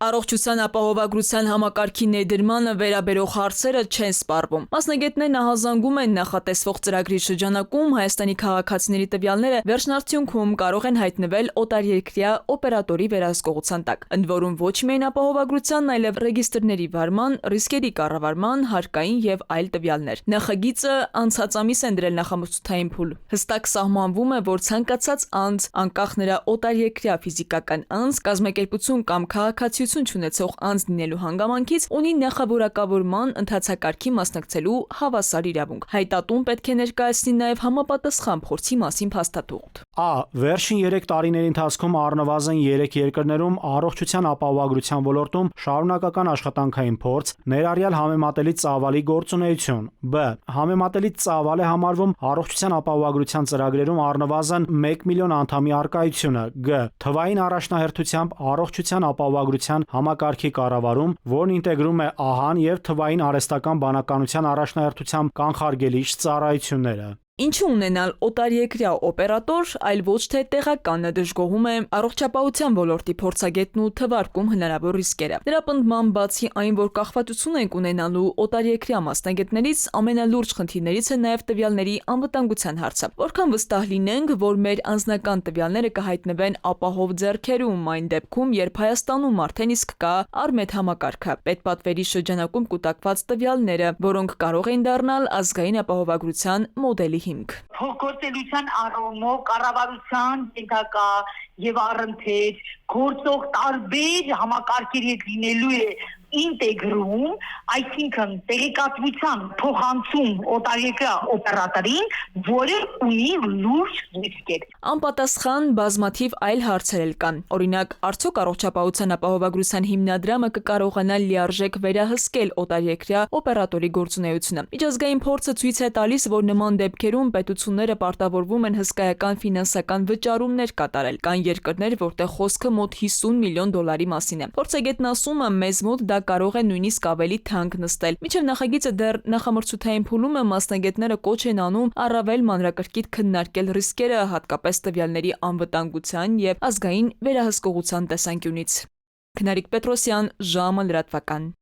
Առողջության ապահովագրության համակարգի ներդրմանը վերաբերող հարցերը չեն սպառվում։ Մասնագետներն ահազանգում են նախատեսվող ծրագրի շրջանակում Հայաստանի քաղաքացիների տվյալները վերջնարդյունքում կարող են հայտնվել օտարերկրյա օպերատորի վերահսկողության տակ, ընդ որում ոչ միայն ապահովագրության, այլև ռեգիստրների վարման, ռիսկերի կառավարման, հարկային եւ այլ տվյալներ։ Նախագիծը անցած ամիս են դրել նախամրցութային փուլ։ Հստակ սահմանվում է, որ ցանկացած անձ, անկախ նրա օտարերկրյա ֆիզիկական անձ, կազմակերպություն կամ քաղաքացիություն չունեցող անձ լինելու հանգամանքից ունի նախավորակավորման ընթացակարգի մասնակցելու հավասար իրավունք։ Հայտատուն պետք է ներկայացնի նաև համապատասխան փորձի մասին փաստաթուղթ։ Վերջին 3 տարիների ընթացքում առնվազն 3 երկրներում առողջության ապահովագրության ոլորտում շարունակական աշխատանքային փորձ, ներառյալ համեմատելի ծավալի գործունեություն։ Համեմատելի ծավալ է համարվում առողջության ապահովագրության ծրագրերում առնվազն 1 միլիոն անդամի առկայությունը։ Թվային առաջնահերթությամբ առողջության ապահովագրության համակարգի կառավարում, որն ինտեգրում է ահան եւ թվային արհեստական բանականության առաջնահերթությամբ կանխարգելիչ ծառայությունները։ Ինչու ունենալ օտարերկրյա օպերատոր, այլ ոչ թե տեղականը, դժգոհում է առողջապահության ոլորտի փորձագետն ու թվարկում հնարավոր ռիսկերը։ Նրա պնդմամբ բացի այն, որ կախվածություն ենք ունենալու օտարերկրյա մասնագետներից, ամենալուրջ խնդիրներից է նաև տվյալների անվտանգության հարցը։ Որքան վստահ լինենք, որ մեր անձնական տվյալները կհայտնվեն ապահով ձեռքերում, այն դեպքում, երբ Հայաստանում արդեն իսկ կա ARMED համակարգը, պետպատվերի շրջանակում կուտակված տվյալները, որոնք կարող են դառնալ ազգային ապահովագրության մոդելի հիմք։ Փոխգործելիության առումով կառավարության ենթակա եւ առընթեր գործող տարբեր համակարգերի լինելու է ինտեգրում, այսինքն տեղեկատվության փոխանցում օտարերկրյա օպերատորին, որը ունի լուրջ ռիսկեր։ Անպատասխան բազմաթիվ այլ հարցեր էլ կան։ Օրինակ, արդյոք առողջապահության ապահովագրության հիմնադրամը կկարողանա լիարժեք վերահսկել օտարերկրյա օպերատորի գործունեությունը։ Միջազգային փորձը ցույց է տալիս, որ նման դեպքերում պետությունները պարտավորվում են հսկայական ֆինանսական վճարումներ կատարել։ Կան երկրներ, որտեղ խոսքը մոտ 50 միլիոն դոլարի մասին է։ Փորձագետն ասում է, մեզ մոտ դա կարող է նույնիսկ ավելի թանկ նստել։ Մինչև նախագիծը դեռ նախամրցութային փուլում է, մասնագետները կոչ են անում առավել մանրակրկիտ քննարկել ռիսկերը, հատկապես տվյալների անվտանգության եւ ազգային վերահսկողության տեսանկյունից։ Քնարիկ Պետրոսյան, ժամը լրատվական։